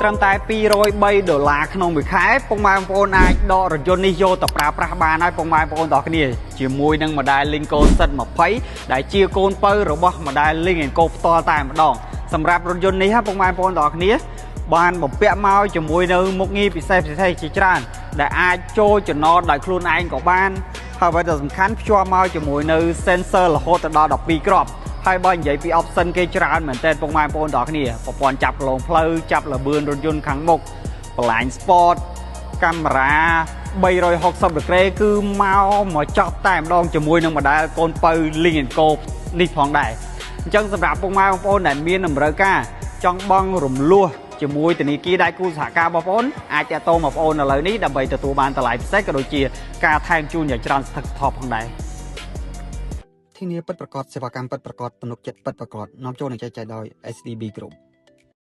ត្រឹមតែ$203ក្នុងមួយខែពុកម៉ែបងប្អូនអាចដករថយន្តនេះយកទៅប្រើប្រាស់បានហើយពុកម៉ែបងប្អូនទាំងគ្នាជាមួយនឹង model Linko Set 20ដែលជាកូនពៅរបស់ model Link & Co ផ្ទាល់តែម្ដងសម្រាប់រថយន្តនេះពុកម៉ែបងប្អូនទាំងគ្នាបានបំពាក់មកជាមួយនៅមុខងារពិសេសជាច្រើនដែលអាចចូលចំណតដោយខ្លួនឯងក៏បានហើយអ្វីដែលសំខាន់ភ្ជាប់មកជាមួយនៅ sensor រហូតដល់12គ្រាប់ហើយបើនិយាយពី option គេច្រើនមែនតើពុកម៉ែបងប្អូនទាំងគ្នាប្រព័ន្ធចាប់គន្លងផ្លូវចាប់លបឿនរថយន្តខាងមុខ Blind Spot កាមេរ៉ា360 degree គឺមកចប់តែម្ដងជាមួយនឹង model កូនពៅ Link & Co នេះផងដែរអញ្ចឹងសម្រាប់ពុកម៉ែបងប្អូនដែលមានតម្រូវការចង់បង់រំលោះជាមួយធនាគារដៃគូសហការបងប្អូនអាចតាក់ទងមកបងប្អូនឥឡូវនេះដើម្បីទទួលបានតម្លៃពិសេសក៏ដូចជាការថែមជូនយ៉ាងច្រើនស្ថិតស្ថេរផងដែរធានាពិតប្រាកដសេវាកម្មពិតប្រាកដទំនុកចិត្តពិតប្រាកដនាំចូលនឹងចែកចាយដោយ SDB Group